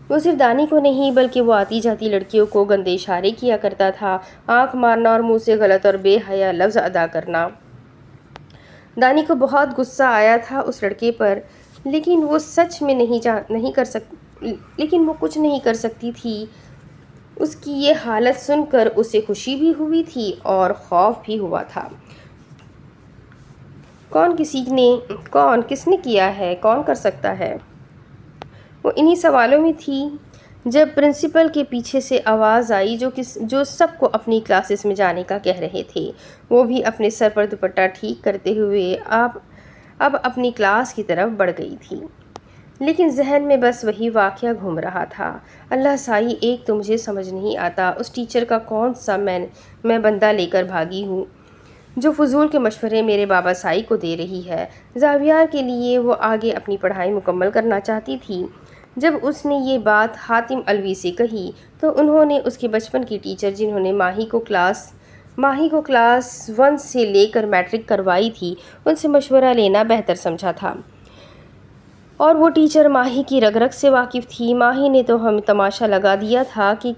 وہ صرف دانی کو نہیں بلکہ وہ آتی جاتی لڑکیوں کو گندے اشارے کیا کرتا تھا، آنکھ مارنا اور منہ سے غلط اور بے حیا لفظ ادا کرنا۔ دانی کو بہت غصہ آیا تھا اس لڑکے پر، لیکن وہ کچھ نہیں کر سکتی تھی۔ اس کی یہ حالت سن کر اسے خوشی بھی ہوئی تھی اور خوف بھی ہوا تھا۔ کس نے کیا ہے، کون کر سکتا ہے؟ وہ انہی سوالوں میں تھی جب پرنسپل کے پیچھے سے آواز آئی جو سب کو اپنی کلاسز میں جانے کا کہہ رہے تھے۔ وہ بھی اپنے سر پر دوپٹہ ٹھیک کرتے ہوئے اب اپنی کلاس کی طرف بڑھ گئی تھی، لیکن ذہن میں بس وہی واقعہ گھوم رہا تھا۔ اللہ سائی، ایک تو مجھے سمجھ نہیں آتا اس ٹیچر کا کون سا میں بندہ لے کر بھاگی ہوں جو فضول کے مشورے میرے بابا سائی کو دے رہی ہے۔ زاویار کے لیے وہ آگے اپنی پڑھائی مکمل کرنا چاہتی تھی۔ جب اس نے یہ بات حاتم الوی سے کہی تو انہوں نے اس کے بچپن کی ٹیچر جنہوں نے ماہی کو کلاس 1 سے لے کر میٹرک کروائی تھی ان سے مشورہ لینا بہتر سمجھا تھا، اور وہ ٹیچر ماہی کی رگ رگ سے واقف تھی۔ ماہی نے تو ہمیں تماشا لگا دیا تھا کہ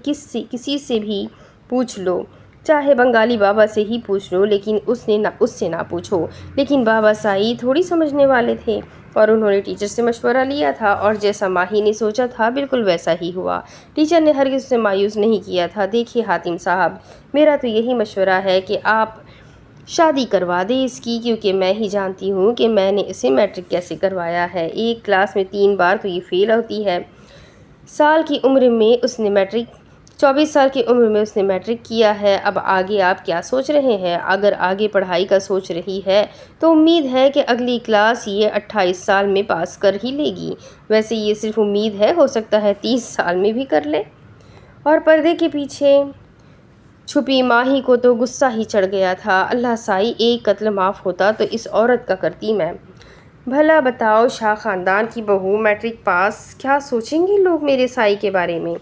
کسی سے بھی پوچھ لو، چاہے بنگالی بابا سے ہی پوچھ لو، لیکن اس سے نہ پوچھو۔ لیکن بابا سائی تھوڑی سمجھنے والے تھے اور انہوں نے ٹیچر سے مشورہ لیا تھا، اور جیسا ماہی نے سوچا تھا بالکل ویسا ہی ہوا۔ ٹیچر نے ہرگز اسے مایوس نہیں کیا تھا۔ دیکھیے حاتم صاحب، میرا تو یہی مشورہ ہے کہ آپ شادی کروا دیں اس کی، کیونکہ میں ہی جانتی ہوں کہ میں نے اسے میٹرک کیسے کروایا ہے۔ ایک کلاس میں 3 بار تو یہ فیل ہوتی ہے۔ 24 سال کی عمر میں اس نے میٹرک کیا ہے۔ اب آگے آپ کیا سوچ رہے ہیں؟ اگر آگے پڑھائی کا سوچ رہی ہے تو امید ہے کہ اگلی کلاس یہ 28 سال میں پاس کر ہی لے گی۔ ویسے یہ صرف امید ہے، ہو سکتا ہے 30 سال میں بھی کر لے۔ اور پردے کے پیچھے چھپی ماہی کو تو غصہ ہی چڑھ گیا تھا۔ اللہ سائی، ایک قتل معاف ہوتا تو اس عورت کا کرتی میں۔ بھلا بتاؤ، شاہ خاندان کی بہو میٹرک پاس، کیا سوچیں گے لوگ میرے سائی کے بارے میں؟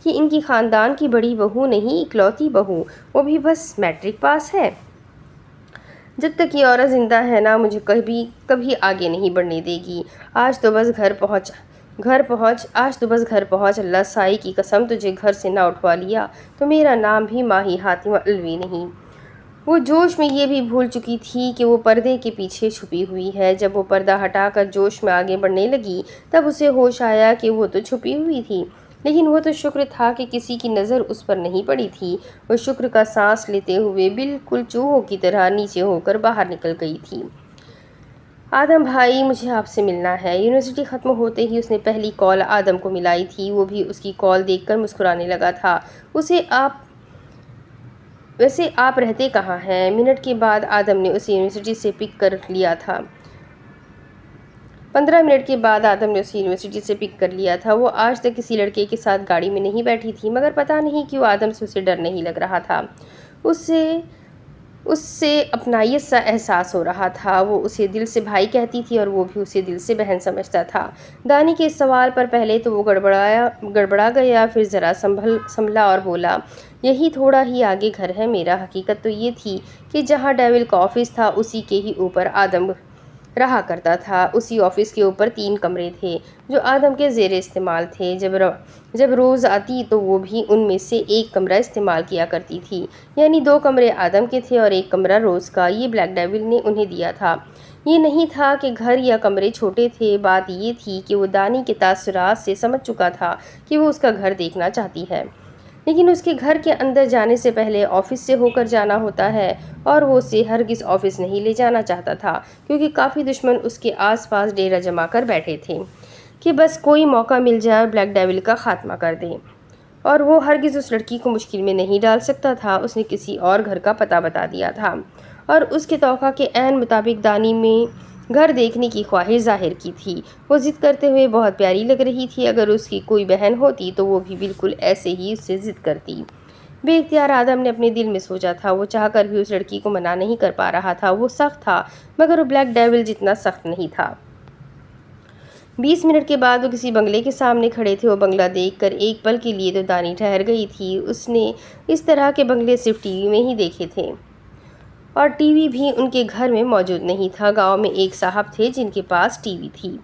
یہ ان کی خاندان کی بڑی بہو نہیں، اکلوتی بہو، وہ بھی بس میٹرک پاس ہے۔ جب تک یہ عورت زندہ ہے نا، مجھے کبھی آگے نہیں بڑھنے دے گی۔ آج تو بس گھر پہنچ، اللہ سائی کی قسم تجھے گھر سے نہ اٹھوا لیا تو میرا نام بھی ماہی حاتم الوی نہیں۔ وہ جوش میں یہ بھی بھول چکی تھی کہ وہ پردے کے پیچھے چھپی ہوئی ہے۔ جب وہ پردہ ہٹا کر جوش میں آگے بڑھنے لگی تب اسے ہوش آیا کہ وہ تو چھپی ہوئی تھی، لیکن وہ تو شکر تھا کہ کسی کی نظر اس پر نہیں پڑی تھی۔ وہ شکر کا سانس لیتے ہوئے بالکل چوہوں کی طرح نیچے ہو کر باہر نکل گئی تھی۔ آدم بھائی، مجھے آپ سے ملنا ہے۔ یونیورسٹی ختم ہوتے ہی اس نے پہلی کال آدم کو ملائی تھی۔ وہ بھی اس کی کال دیکھ کر مسکرانے لگا تھا۔ ویسے آپ رہتے کہاں ہیں؟ منٹ کے بعد آدم نے اسے یونیورسٹی سے پک کر لیا تھا۔ 15 منٹ کے بعد آدم نے اسے یونیورسٹی سے پک کر لیا تھا۔ وہ آج تک کسی لڑکے کے ساتھ گاڑی میں نہیں بیٹھی تھی، مگر پتہ نہیں کیوں آدم سے اسے ڈر نہیں لگ رہا تھا۔ اس سے اپنائیت سا احساس ہو رہا تھا۔ وہ اسے دل سے بھائی کہتی تھی اور وہ بھی اسے دل سے بہن سمجھتا تھا۔ دانی کے اس سوال پر پہلے تو وہ گڑبڑا گیا، پھر ذرا سنبھلا اور بولا، یہی تھوڑا ہی آگے گھر ہے میرا۔ حقیقت تو یہ تھی کہ جہاں ڈیول کا آفس تھا اسی کے ہی اوپر آدم رہا کرتا تھا۔ اسی آفس کے اوپر 3 کمرے تھے جو آدم کے زیر استعمال تھے۔ جب روز آتی تو وہ بھی ان میں سے ایک کمرہ استعمال کیا کرتی تھی، یعنی 2 کمرے آدم کے تھے اور ایک کمرہ روز کا۔ یہ بلیک ڈیول نے انہیں دیا تھا۔ یہ نہیں تھا کہ گھر یا کمرے چھوٹے تھے، بات یہ تھی کہ وہ دانی کے تاثرات سے سمجھ چکا تھا کہ وہ اس کا گھر دیکھنا چاہتی ہے، لیکن اس کے گھر کے اندر جانے سے پہلے آفس سے ہو کر جانا ہوتا ہے، اور وہ اسے ہرگز آفس نہیں لے جانا چاہتا تھا، کیونکہ کافی دشمن اس کے آس پاس ڈیرہ جما کر بیٹھے تھے کہ بس کوئی موقع مل جائے اور بلیک ڈیول کا خاتمہ کر دیں۔ اور وہ ہرگز اس لڑکی کو مشکل میں نہیں ڈال سکتا تھا۔ اس نے کسی اور گھر کا پتہ بتا دیا تھا اور اس کے توقع کے عین مطابق دانی میں گھر دیکھنے کی خواہش ظاہر کی تھی۔ وہ ضد کرتے ہوئے بہت پیاری لگ رہی تھی۔ اگر اس کی کوئی بہن ہوتی تو وہ بھی بالکل ایسے ہی اس سے ضد کرتی۔ بے اختیار آدم نے اپنے دل میں سوچا تھا، وہ چاہ کر بھی اس لڑکی کو منع نہیں کر پا رہا تھا۔ وہ سخت تھا مگر وہ بلیک ڈیول جتنا سخت نہیں تھا۔ 20 منٹ کے بعد وہ کسی بنگلے کے سامنے کھڑے تھے۔ وہ بنگلہ دیکھ کر ایک پل کے لیے تو دانی ٹھہر گئی تھی۔ اس نے اس طرح کے بنگلے صرف ٹی وی میں ہی دیکھے تھے، اور ٹی وی بھی ان کے گھر میں موجود نہیں تھا۔ گاؤں میں ایک صاحب تھے جن کے پاس ٹی وی تھی،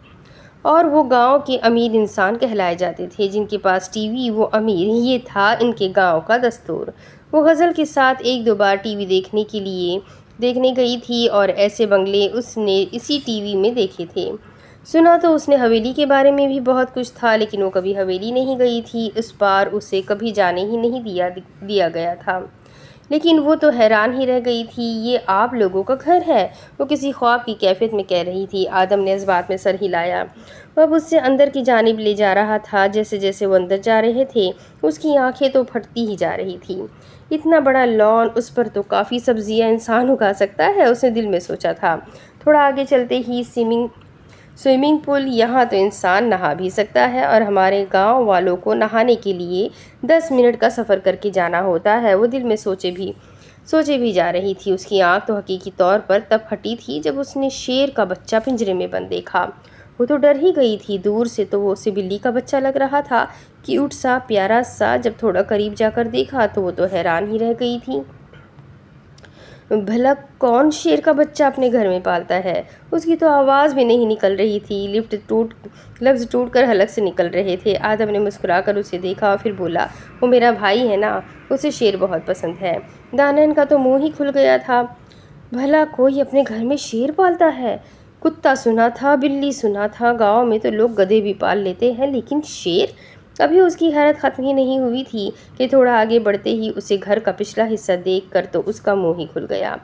اور وہ گاؤں کے امیر انسان کہلائے جاتے تھے۔ جن کے پاس ٹی وی وہ امیر، یہ تھا ان کے گاؤں کا دستور۔ وہ غزل کے ساتھ 1-2 بار ٹی وی دیکھنے گئی تھی، اور ایسے بنگلے اس نے اسی ٹی وی میں دیکھے تھے۔ سنا تو اس نے حویلی کے بارے میں بھی بہت کچھ تھا، لیکن وہ کبھی حویلی نہیں گئی تھی۔ اس بار اسے کبھی جانے ہی نہیں دیا گیا تھا، لیکن وہ تو حیران ہی رہ گئی تھی۔ یہ آپ لوگوں کا گھر ہے؟ وہ کسی خواب کی کیفیت میں کہہ رہی تھی۔ آدم نے اس بات میں سر ہلایا۔ وہ اب اس سے اندر کی جانب لے جا رہا تھا۔ جیسے جیسے وہ اندر جا رہے تھے اس کی آنکھیں تو پھٹتی ہی جا رہی تھیں۔ اتنا بڑا لان، اس پر تو کافی سبزیاں انسان اگا سکتا ہے، اس نے دل میں سوچا تھا۔ تھوڑا آگے چلتے ہی سوئمنگ پول، یہاں تو انسان نہا بھی سکتا ہے، اور ہمارے گاؤں والوں کو نہانے کے لیے 10 منٹ کا سفر کر کے جانا ہوتا ہے۔ وہ دل میں سوچے بھی جا رہی تھی۔ اس کی آنکھ تو حقیقی طور پر تب پھٹی تھی جب اس نے شیر کا بچہ پنجرے میں بند دیکھا۔ وہ تو ڈر ہی گئی تھی۔ دور سے تو وہ اسے بلی کا بچہ لگ رہا تھا، کیوٹ سا، پیارا سا۔ جب تھوڑا قریب جا کر دیکھا تو وہ تو حیران ہی رہ گئی تھی۔ بھلا کون شیر کا بچہ اپنے گھر میں پالتا ہے؟ اس کی تو آواز بھی نہیں نکل رہی تھی، لفظ ٹوٹ کر حلق سے نکل رہے تھے۔ آدم نے مسکرا کر اسے دیکھا اور پھر بولا، وہ میرا بھائی ہے نا، اسے شیر بہت پسند ہے۔ دانن کا تو منہ ہی کھل گیا تھا۔ بھلا کوئی اپنے گھر میں شیر پالتا ہے؟ کتا سنا تھا، بلی سنا تھا، گاؤں میں تو لوگ گدھے بھی پال لیتے ہیں، لیکن شیر؟ ابھی اس کی حیرت ختم ہی نہیں ہوئی تھی کہ تھوڑا آگے بڑھتے ہی اسے گھر کا پچھلا حصہ دیکھ کر تو اس کا منہ ہی کھل گیا۔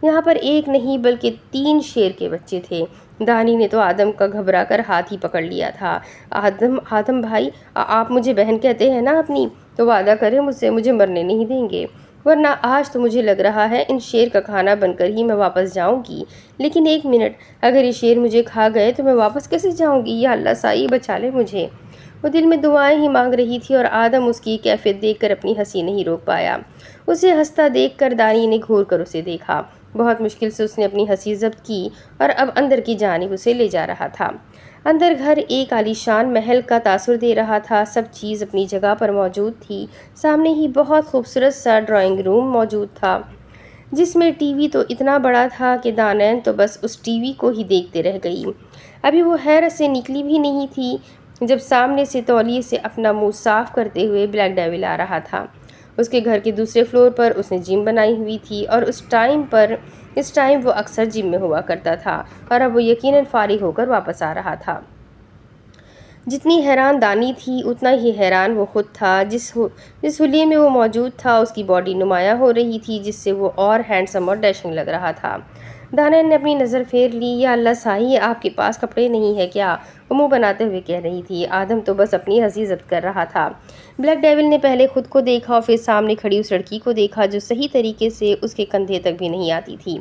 یہاں پر ایک نہیں بلکہ 3 شیر کے بچے تھے۔ دانی نے تو آدم کا گھبرا کر ہاتھ ہی پکڑ لیا تھا۔ آدم بھائی، آپ مجھے بہن کہتے ہیں نا اپنی، تو وعدہ کریں مجھے مرنے نہیں دیں گے، ورنہ آج تو مجھے لگ رہا ہے ان شیر کا کھانا بن کر ہی میں واپس جاؤں گی۔ لیکن ایک منٹ، اگر یہ شیر مجھے کھا گئے تو میں واپس کیسے جاؤں گی؟ یا اللہ سائی بچا لے مجھے۔ وہ دل میں دعائیں ہی مانگ رہی تھی، اور آدم اس کی کیفیت دیکھ کر اپنی ہنسی نہیں روک پایا۔ اسے ہنستا دیکھ کر دانی نے گھور کر اسے دیکھا۔ بہت مشکل سے اس نے اپنی ہنسی ضبط کی اور اب اندر کی جانب اسے لے جا رہا تھا۔ اندر گھر ایک عالیشان محل کا تاثر دے رہا تھا۔ سب چیز اپنی جگہ پر موجود تھی۔ سامنے ہی بہت خوبصورت سا ڈرائنگ روم موجود تھا، جس میں ٹی وی تو اتنا بڑا تھا کہ دانن تو بس اس ٹی وی کو ہی دیکھتے رہ گئی۔ ابھی وہ حیرت سے نکلی بھی نہیں تھی جب سامنے سے تولیے سے اپنا منہ صاف کرتے ہوئے بلیک ڈیول آ رہا تھا۔ اس کے گھر کے دوسرے فلور پر اس نے جم بنائی ہوئی تھی اور اس ٹائم وہ اکثر جم میں ہوا کرتا تھا اور اب وہ یقیناً فارغ ہو کر واپس آ رہا تھا۔ جتنی حیران دانی تھی اتنا ہی حیران وہ خود تھا۔ جس حلیے میں وہ موجود تھا اس کی باڈی نمایاں ہو رہی تھی، جس سے وہ اور ہینڈسم اور ڈیشنگ لگ رہا تھا۔ دانیل نے اپنی نظر پھیر لی۔ یا اللہ ساحی، آپ کے پاس کپڑے نہیں ہے کیا؟ وہ منہ بناتے ہوئے کہہ رہی تھی۔ آدم تو بس اپنی ہنسی ضبط کر رہا تھا۔ بلیک ڈیول نے پہلے خود کو دیکھا اور پھر سامنے کھڑی اس لڑکی کو دیکھا جو صحیح طریقے سے اس کے کندھے تک بھی نہیں آتی تھی،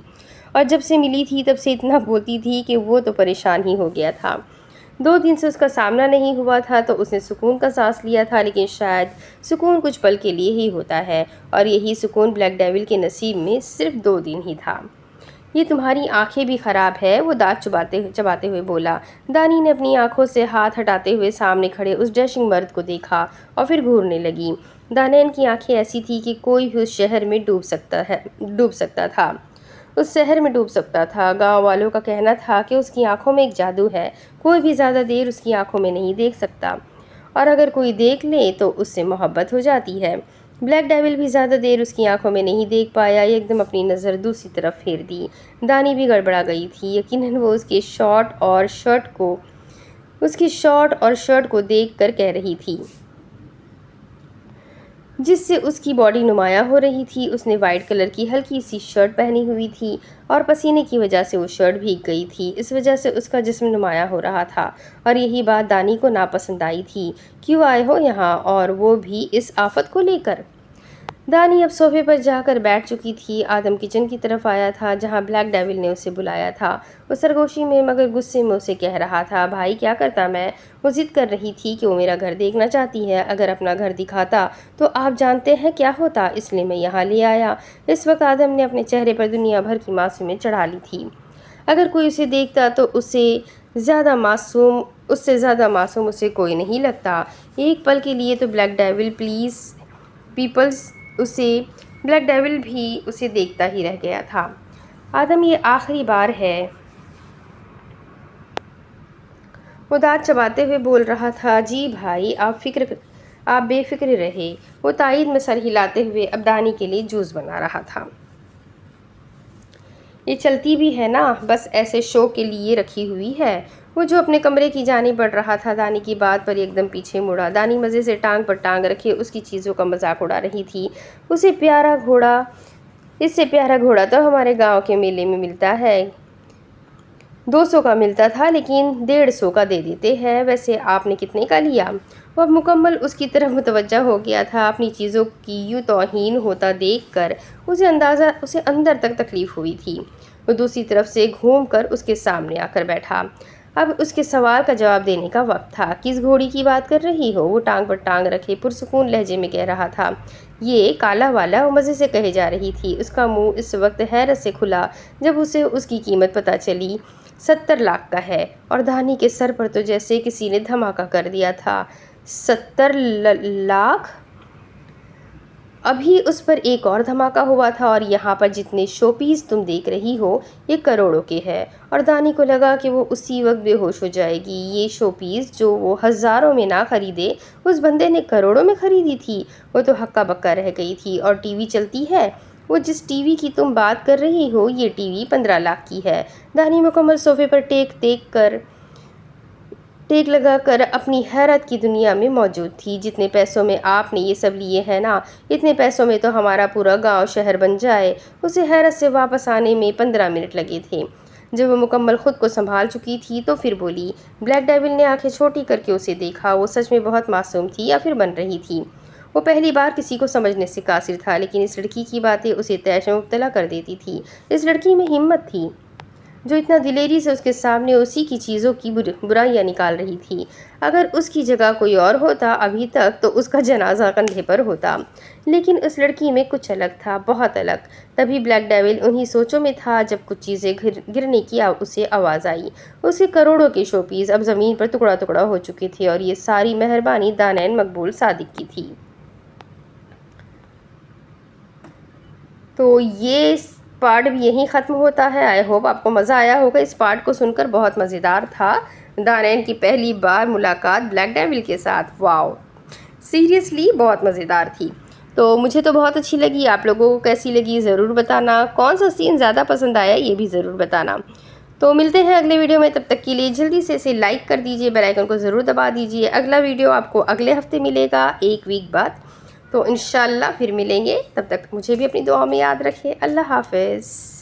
اور جب سے ملی تھی تب سے اتنا بولتی تھی کہ وہ تو پریشان ہی ہو گیا تھا۔ 2 دن سے اس کا سامنا نہیں ہوا تھا تو اس نے سکون کا سانس لیا تھا، لیکن شاید سکون کچھ پل کے لیے ہی ہوتا ہے، اور یہی سکون بلیک ڈیول کے نصیب میں صرف 2 دن ہی تھا۔ یہ تمہاری آنکھیں بھی خراب ہے، وہ دانت چباتے ہوئے بولا۔ دانی نے اپنی آنکھوں سے ہاتھ ہٹاتے ہوئے سامنے کھڑے اس ڈیشنگ مرد کو دیکھا اور پھر گھورنے لگی۔ دانیل کی آنکھیں ایسی تھی کہ کوئی بھی اس شہر میں ڈوب سکتا تھا۔ گاؤں والوں کا کہنا تھا کہ اس کی آنکھوں میں ایک جادو ہے، کوئی بھی زیادہ دیر اس کی آنکھوں میں نہیں دیکھ سکتا، اور اگر کوئی دیکھ لے تو اس سے محبت ہو جاتی ہے۔ بلیک ڈیول بھی زیادہ دیر اس کی آنکھوں میں نہیں دیکھ پایا، ایک دم اپنی نظر دوسری طرف پھیر دی۔ دانی بھی گڑبڑا گئی تھی، یقیناً وہ اس کے شارٹ اور شرٹ کو دیکھ کر کہہ رہی تھی، جس سے اس کی باڈی نمایاں ہو رہی تھی۔ اس نے وائٹ کلر کی ہلکی سی شرٹ پہنی ہوئی تھی اور پسینے کی وجہ سے وہ شرٹ بھیگ گئی تھی، اس وجہ سے اس کا جسم نمایاں ہو رہا تھا، اور یہی بات دانی کو ناپسند آئی تھی۔ کیوں آئے ہو یہاں، اور وہ بھی اس آفت کو لے کر؟ دانی اب صوفے پر جا کر بیٹھ چکی تھی۔ آدم کچن کی طرف آیا تھا جہاں بلیک ڈیول نے اسے بلایا تھا۔ وہ سرگوشی میں مگر غصے میں اسے کہہ رہا تھا، بھائی کیا کرتا میں؟ وہ ضد کر رہی تھی کہ وہ میرا گھر دیکھنا چاہتی ہے، اگر اپنا گھر دکھاتا تو آپ جانتے ہیں کیا ہوتا، اس لیے میں یہاں لے آیا۔ اس وقت آدم نے اپنے چہرے پر دنیا بھر کی معصومیت چڑھا لی تھی۔ اگر کوئی اسے دیکھتا تو اس سے زیادہ معصوم اسے کوئی نہیں لگتا۔ ایک پل کے لیے تو بلیک ڈیول بھی اسے دیکھتا ہی رہ گیا تھا۔ آدم، یہ آخری بار ہے، وہ دانت چباتے ہوئے بول رہا تھا۔ جی بھائی، آپ بے فکر رہے، وہ تائید میں سر ہلاتے ہوئے اب دانی کے لیے جوس بنا رہا تھا۔ یہ چلتی بھی ہے نا، بس ایسے شو کے لیے رکھی ہوئی ہے۔ وہ جو اپنے کمرے کی جانب بڑھ رہا تھا، دانی کی بات پر ایک دم پیچھے مڑا۔ دانی مزے سے ٹانگ پر ٹانگ رکھے اس کی چیزوں کا مذاق اڑا رہی تھی۔ اس سے پیارا گھوڑا تو ہمارے گاؤں کے میلے میں ملتا ہے، 200 کا ملتا تھا، لیکن 150 کا دے دیتے ہیں، ویسے آپ نے کتنے کا لیا؟ وہ اب مکمل اس کی طرف متوجہ ہو گیا تھا۔ اپنی چیزوں کی یوں توہین ہوتا دیکھ کر اسے اندر تک تکلیف ہوئی تھی۔ وہ دوسری طرف سے گھوم کر اس کے سامنے آ کر بیٹھا۔ اب اس کے سوال کا جواب دینے کا وقت تھا۔ کس گھوڑی کی بات کر رہی ہو؟ وہ ٹانگ پر ٹانگ رکھے پرسکون لہجے میں کہہ رہا تھا۔ یہ کالا والا، وہ مزے سے کہے جا رہی تھی۔ اس کا منہ اس وقت حیرت سے کھلا جب اسے اس کی قیمت پتہ چلی۔ 70 لاکھ کا ہے، اور دانی کے سر پر تو جیسے کسی نے دھماکہ کر دیا تھا۔ 70 لاکھ؟ ابھی اس پر ایک اور دھماکہ ہوا تھا، اور یہاں پر جتنے شو پیس تم دیکھ رہی ہو یہ کروڑوں کے ہے، اور دانی کو لگا کہ وہ اسی وقت بے ہوش ہو جائے گی۔ یہ شو پیس جو وہ ہزاروں میں نہ خریدے، اس بندے نے کروڑوں میں خریدی تھی۔ وہ تو ہکا بکا رہ گئی تھی۔ اور ٹی وی چلتی ہے؟ وہ جس ٹی وی کی تم بات کر رہی ہو، یہ ٹی وی 15 لاکھ کی ہے۔ دانی مکمل صوفے پر ٹیک لگا کر اپنی حیرت کی دنیا میں موجود تھی۔ جتنے پیسوں میں آپ نے یہ سب لیے ہیں نا، اتنے پیسوں میں تو ہمارا پورا گاؤں شہر بن جائے۔ اسے حیرت سے واپس آنے میں 15 منٹ لگے تھے۔ جب وہ مکمل خود کو سنبھال چکی تھی تو پھر بولی۔ بلیک ڈیول نے آنکھیں چھوٹی کر کے اسے دیکھا۔ وہ سچ میں بہت معصوم تھی یا پھر بن رہی تھی؟ وہ پہلی بار کسی کو سمجھنے سے قاصر تھا، لیکن اس لڑکی کی باتیں اسے طیش میں مبتلا کر دیتی تھی۔ اس لڑکی میں ہمت تھی جو اتنا دلیری سے اس کے سامنے اسی کی چیزوں کی برائیاں نکال رہی تھی۔ اگر اس کی جگہ کوئی اور ہوتا ابھی تک تو اس کا جنازہ کندھے پر ہوتا، لیکن اس لڑکی میں کچھ الگ تھا، بہت الگ۔ تبھی بلیک ڈیول انہی سوچوں میں تھا جب کچھ چیزیں گرنے کی اسے آواز آئی۔ اس کے کروڑوں کے شو پیس اب زمین پر ٹکڑا ٹکڑا ہو چکے تھے، اور یہ ساری مہربانی دانیل مقبول صادق کی تھی۔ تو یہ پارٹ بھی یہیں ختم ہوتا ہے۔ آئی ہوپ آپ کو مزہ آیا ہوگا۔ اس پارٹ کو سن کر بہت مزیدار تھا۔ دانیل کی پہلی بار ملاقات بلیک ڈیول کے ساتھ، واو، سیریسلی بہت مزیدار تھی۔ تو مجھے تو بہت اچھی لگی، آپ لوگوں کو کیسی لگی ضرور بتانا، کون سا سین زیادہ پسند آیا یہ بھی ضرور بتانا۔ تو ملتے ہیں اگلے ویڈیو میں، تب تک کے لیے جلدی سے اسے لائک کر دیجئے، بیل آئیکن کو ضرور دبا دیجئے۔ اگلا ویڈیو آپ کو اگلے ہفتے ملے گا، ایک ویک بعد، تو انشاءاللہ پھر ملیں گے، تب تک مجھے بھی اپنی دعا میں یاد رکھیں۔ اللہ حافظ۔